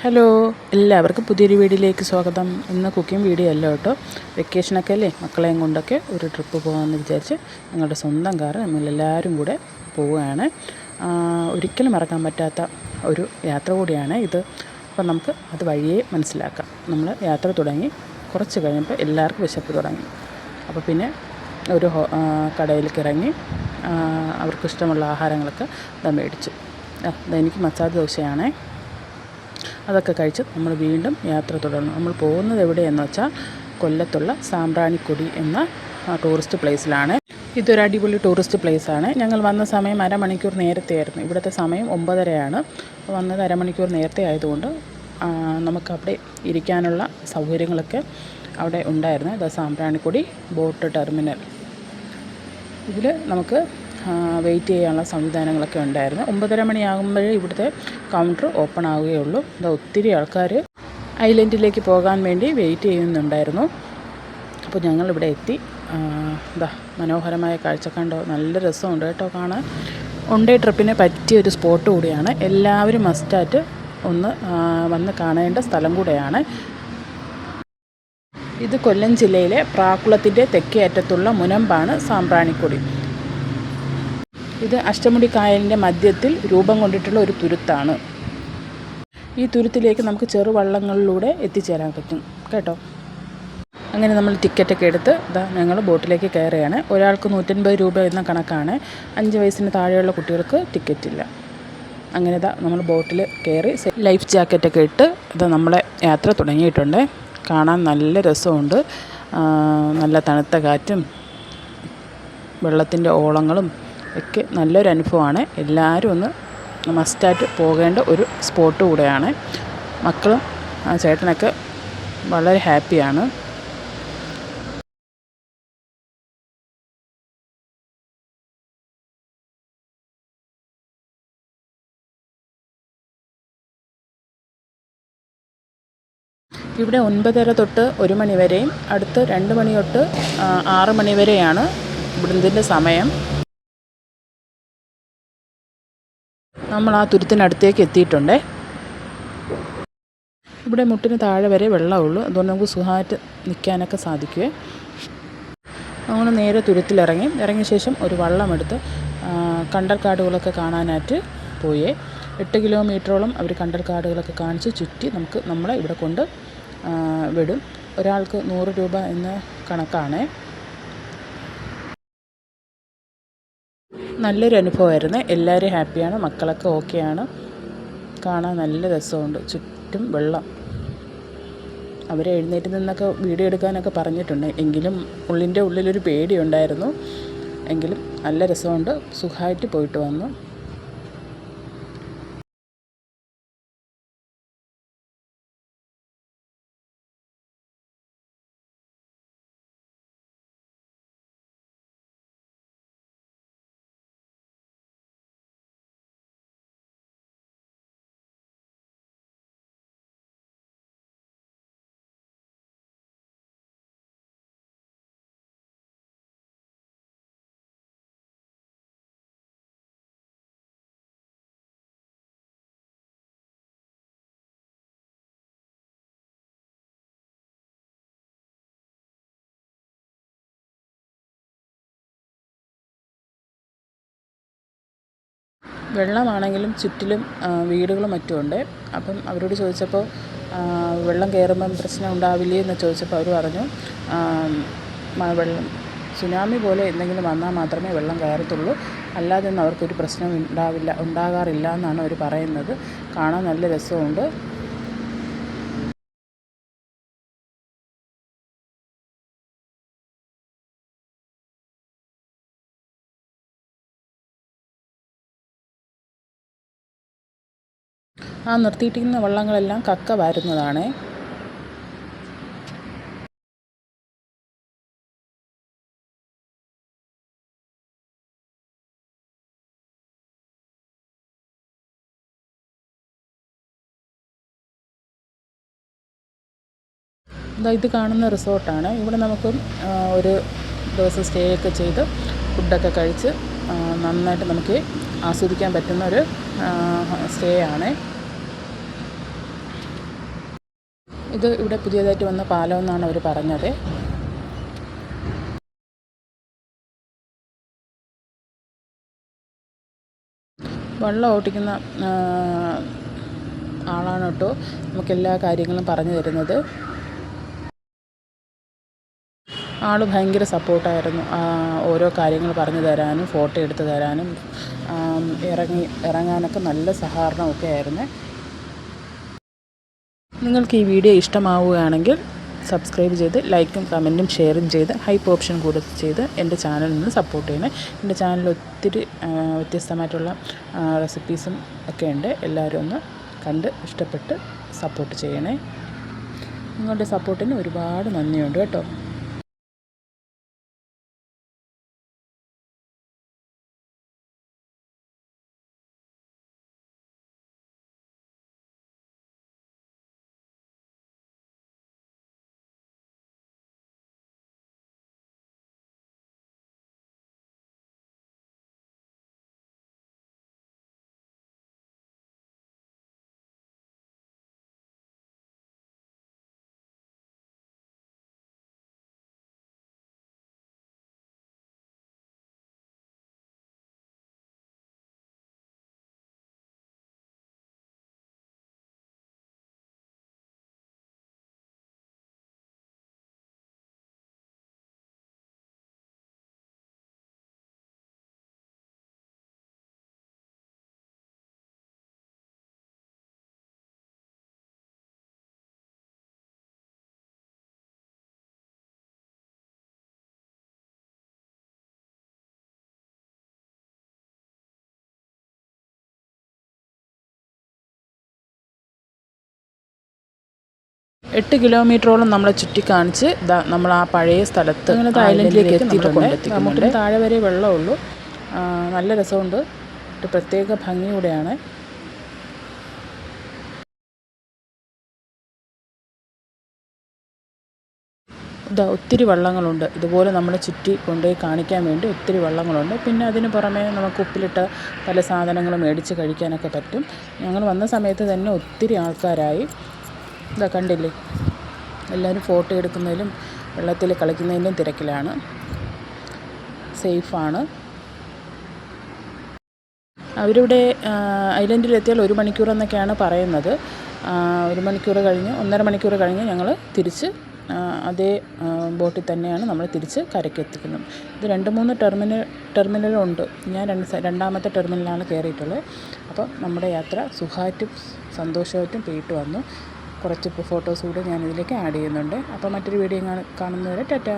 Hello, എല്ലാവർക്കും പുതിയൊരു വീഡിയോയിലേക്ക് സ്വാഗതം. ഇന്ന് കുക്കിംഗ് വീഡിയോ അല്ല കേട്ടോ. വെക്കേഷനൊക്കെ അല്ലേ, മക്കളെയും കൊണ്ടൊക്കെ ഒരു ട്രിപ്പ് പോകാമെന്ന് വിചാരിച്ച് ഞങ്ങളുടെ സ്വന്തം കാറ് നമ്മളെല്ലാവരും കൂടെ പോവുകയാണ്. ഒരിക്കലും മറക്കാൻ പറ്റാത്ത ഒരു യാത്ര കൂടിയാണ് ഇത്. അപ്പം നമുക്ക് അത് വഴിയേ മനസ്സിലാക്കാം. നമ്മൾ യാത്ര തുടങ്ങി കുറച്ച് കഴിഞ്ഞപ്പോൾ എല്ലാവർക്കും വിശപ്പ് തുടങ്ങി. അപ്പോൾ പിന്നെ ഒരു കടയിലേക്ക് ഇറങ്ങി അവർക്കിഷ്ടമുള്ള ആഹാരങ്ങളൊക്കെ മേടിച്ചു. എനിക്ക് മസാല ദോശയാണേ. അതൊക്കെ കഴിച്ച് നമ്മൾ വീണ്ടും യാത്ര തുടർന്നു. നമ്മൾ പോകുന്നത് എവിടെയെന്ന് വെച്ചാൽ കൊല്ലത്തുള്ള സാമ്പ്രാണിക്കൊടി എന്ന ടൂറിസ്റ്റ് പ്ലേസിലാണ്. ഇതൊരു അടിപൊളി ടൂറിസ്റ്റ് പ്ലേസാണ്. ഞങ്ങൾ വന്ന സമയം അരമണിക്കൂർ നേരത്തെ ആയിരുന്നു. ഇവിടുത്തെ സമയം 9:30 വന്നത് അരമണിക്കൂർ നേരത്തെ ആയതുകൊണ്ട് നമുക്കവിടെ ഇരിക്കാനുള്ള സൗകര്യങ്ങളൊക്കെ അവിടെ ഉണ്ടായിരുന്നു. അത് സാമ്പ്രാണിക്കൊടി ബോട്ട് ടെർമിനൽ. ഇതിൽ നമുക്ക് വെയിറ്റ് ചെയ്യാനുള്ള സംവിധാനങ്ങളൊക്കെ ഉണ്ടായിരുന്നു. 9:30 മണിയാകുമ്പോഴേ ഇവിടുത്തെ കൗണ്ടർ ഓപ്പൺ ആവുകയുള്ളൂ. ഒത്തിരി ആൾക്കാർ ഐലൻഡിലേക്ക് പോകാൻ വേണ്ടി വെയിറ്റ് ചെയ്യുന്നുണ്ടായിരുന്നു. അപ്പോൾ ഞങ്ങളിവിടെ എത്തി. മനോഹരമായ കാഴ്ച കണ്ടോ, നല്ല രസമുണ്ട് കേട്ടോ കാണാൻ. വൺ ഡേ ട്രിപ്പിന് പറ്റിയൊരു സ്പോട്ട് കൂടിയാണ്. എല്ലാവരും മസ്റ്റായിട്ട് ഒന്ന് വന്ന് കാണേണ്ട സ്ഥലം കൂടെയാണ്. ഇത് കൊല്ലം ജില്ലയിലെ പ്രാക്കുളത്തിൻ്റെ തെക്കേ അറ്റത്തുള്ള മുനമ്പാണ് സാമ്പ്രാണിക്കൊടി. ഇത് അഷ്ടമുടി കായലിൻ്റെ മധ്യത്തിൽ രൂപം കൊണ്ടിട്ടുള്ള ഒരു തുരുത്താണ്. ഈ തുരുത്തിലേക്ക് നമുക്ക് ചെറുവള്ളങ്ങളിലൂടെ എത്തിച്ചേരാൻ പറ്റും കേട്ടോ. അങ്ങനെ നമ്മൾ ടിക്കറ്റൊക്കെ എടുത്ത് ഞങ്ങൾ ബോട്ടിലേക്ക് കയറുകയാണ്. ഒരാൾക്ക് 150 രൂപ എന്ന കണക്കാണ്. 5 വയസ്സിന് താഴെയുള്ള കുട്ടികൾക്ക് ടിക്കറ്റില്ല. അങ്ങനെ നമ്മൾ ബോട്ടിൽ കയറി ലൈഫ് ജാക്കറ്റൊക്കെ ഇട്ട് നമ്മളെ യാത്ര തുടങ്ങിയിട്ടുണ്ട്. കാണാൻ നല്ല രസമുണ്ട്. നല്ല തണുത്ത കാറ്റും വെള്ളത്തിൻ്റെ ഓളങ്ങളും ഒക്കെ നല്ലൊരു അനുഭവമാണ്. എല്ലാവരും ഒന്ന് മസ്റ്റായിട്ട് പോകേണ്ട ഒരു സ്പോട്ട് കൂടെയാണ്. മക്കളും ചേട്ടനൊക്കെ വളരെ ഹാപ്പിയാണ്. ഇവിടെ 9:30 തൊട്ട് 1 മണി വരെയും അടുത്ത് 2 മണി തൊട്ട് 6 മണി വരെയാണ് ഇതിൻ്റെ സമയം. നമ്മൾ ആ തുരുത്തിനടുത്തേക്ക് എത്തിയിട്ടുണ്ട്. ഇവിടെ മുട്ടിന് താഴെ വരെ വെള്ളമുള്ളൂ. അതുകൊണ്ട് നമുക്ക് സുഖമായിട്ട് നിൽക്കാനൊക്കെ സാധിക്കുമേ. നമ്മൾ നേരെ ഇറങ്ങിയ ശേഷം ഒരു വള്ളമെടുത്ത് കണ്ടൽക്കാടുകളൊക്കെ കാണാനായിട്ട് പോയേ. 8 കിലോമീറ്ററോളം അവർ കണ്ടൽക്കാടുകളൊക്കെ കാണിച്ച് ചുറ്റി നമ്മളെ ഇവിടെ കൊണ്ട് വിടും. ഒരാൾക്ക് 100 രൂപ എന്ന കണക്കാണ്. നല്ലൊരു അനുഭവമായിരുന്നു. എല്ലാവരും ഹാപ്പിയാണ്, മക്കളൊക്കെ ഓക്കെയാണ്. കാണാൻ നല്ല രസമുണ്ട്. ചുറ്റും വെള്ളം. അവർ എഴുന്നേറ്റ് നിന്നൊക്കെ വീഡിയോ എടുക്കാനൊക്കെ പറഞ്ഞിട്ടുണ്ട്. എങ്കിലും ഉള്ളിലൊരു പേടിയുണ്ടായിരുന്നു. എങ്കിലും നല്ല രസമുണ്ട്. സുഖമായിട്ട് പോയിട്ട് വന്നു. വെള്ളമാണെങ്കിലും ചുറ്റിലും വീടുകളും മറ്റുമുണ്ട്. അപ്പം അവരോട് ചോദിച്ചപ്പോൾ വെള്ളം കയറുമ്പം പ്രശ്നം ഉണ്ടാവില്ലേ എന്ന് ചോദിച്ചപ്പോൾ അവർ പറഞ്ഞു വെള്ളം സുനാമി പോലെ എന്തെങ്കിലും വന്നാൽ മാത്രമേ വെള്ളം കയറത്തുള്ളൂ, അല്ലാതെ ഒന്നും അവർക്കൊരു പ്രശ്നം ഉണ്ടാകാറില്ല എന്നാണ് അവർ പറയുന്നത്. കാണാൻ നല്ല രസമുണ്ട്. ആ നിർത്തിയിട്ടിരിക്കുന്ന വള്ളങ്ങളെല്ലാം കക്ക വാരുന്നതാണ്. ഇത് കാണുന്ന റിസോർട്ടാണ്. ഇവിടെ നമുക്ക് ഒരു ദിവസം സ്റ്റേ ഒക്കെ ചെയ്ത് ഫുഡൊക്കെ കഴിച്ച് നന്നായിട്ട് നമുക്ക് ആസ്വദിക്കാൻ പറ്റുന്ന ഒരു സ്റ്റേ ആണ്. ഇത് ഇവിടെ പുതിയതായിട്ട് വന്ന പാലം എന്നാണ് അവർ പറഞ്ഞത്. വള്ളം ഓട്ടിക്കുന്ന ആളാണ് കേട്ടോ നമുക്കെല്ലാ കാര്യങ്ങളും പറഞ്ഞു തരുന്നത്. ആൾ ഭയങ്കര സപ്പോർട്ടായിരുന്നു. ഓരോ കാര്യങ്ങൾ പറഞ്ഞു തരാനും ഫോട്ടോ എടുത്ത് തരാനും ഇറങ്ങാനൊക്കെ നല്ല സഹകരണമൊക്കെ ആയിരുന്നു. നിങ്ങൾക്ക് ഈ വീഡിയോ ഇഷ്ടമാവുകയാണെങ്കിൽ സബ്സ്ക്രൈബ് ചെയ്ത് ലൈക്കും കമൻറ്റും ഷെയറും ചെയ്ത് ഹൈപ്പ് ഓപ്ഷൻ കൂടെ ചെയ്ത് എൻ്റെ ചാനലിൽ നിന്ന് സപ്പോർട്ട് ചെയ്യണേ. എൻ്റെ ചാനലിൽ ഒത്തിരി വ്യത്യസ്തമായിട്ടുള്ള റെസിപ്പീസും ഒക്കെ ഉണ്ട്. എല്ലാവരും ഒന്ന് കണ്ട് ഇഷ്ടപ്പെട്ട് സപ്പോർട്ട് ചെയ്യണേ. നിങ്ങളുടെ സപ്പോർട്ടിന് ഒരുപാട് നന്ദിയുണ്ട് കേട്ടോ. എട്ട് കിലോമീറ്ററോളം നമ്മളെ ചുറ്റിക്കാണിച്ച് നമ്മൾ ആ പഴയ സ്ഥലത്ത് അങ്ങനത്തെ ഐലൻഡിലേക്ക് എത്തിയിട്ടുണ്ട്. നമുക്ക് താഴെ വരെ വെള്ളമുള്ളൂ. നല്ല രസമുണ്ട്. ഒരു പ്രത്യേക ഭംഗിയൂടെയാണ്. ഒത്തിരി വള്ളങ്ങളുണ്ട്. ഇതുപോലെ നമ്മളെ ചുറ്റി കൊണ്ടുപോയി കാണിക്കാൻ വേണ്ടി ഒത്തിരി വള്ളങ്ങളുണ്ട്. പിന്നെ അതിന് പുറമേ നമുക്ക് ഉപ്പിലിട്ട പല സാധനങ്ങളും മേടിച്ച് കഴിക്കാനൊക്കെ പറ്റും. ഞങ്ങൾ വന്ന സമയത്ത് തന്നെ ഒത്തിരി ആൾക്കാരായി. കണ്ടില്ലേ, എല്ലാവരും ഫോട്ടോ എടുക്കുന്നതിലും വെള്ളത്തിൽ കളിക്കുന്നതിലും തിരക്കിലാണ്. സേഫാണ്. അവരിവിടെ ഐലൻഡിലെത്തിയാൽ 1 മണിക്കൂർ എന്നൊക്കെയാണ് പറയുന്നത്. 1 മണിക്കൂർ കഴിഞ്ഞ് 1.5 മണിക്കൂർ കഴിഞ്ഞ് ഞങ്ങൾ തിരിച്ച് അതേ ബോട്ടിൽ തന്നെയാണ് നമ്മൾ തിരിച്ച് കരയ്ക്ക് എത്തിക്കുന്നത്. ഇത് 2-3 ടെർമിനലുണ്ട്. ഞാൻ രണ്ടാമത്തെ ടെർമിനലാണ് കയറിയിട്ടുള്ളത്. അപ്പോൾ നമ്മുടെ യാത്ര സുഖമായിട്ടും സന്തോഷമായിട്ടും പോയിട്ട് വന്നു. കുറച്ച് ഫോട്ടോസ് കൂടെ ഞാൻ ഇതിലേക്ക് ആഡ് ചെയ്യുന്നുണ്ട്. അപ്പോൾ മറ്റൊരു വീഡിയോ കാണുന്നവരെ ടാറ്റാ.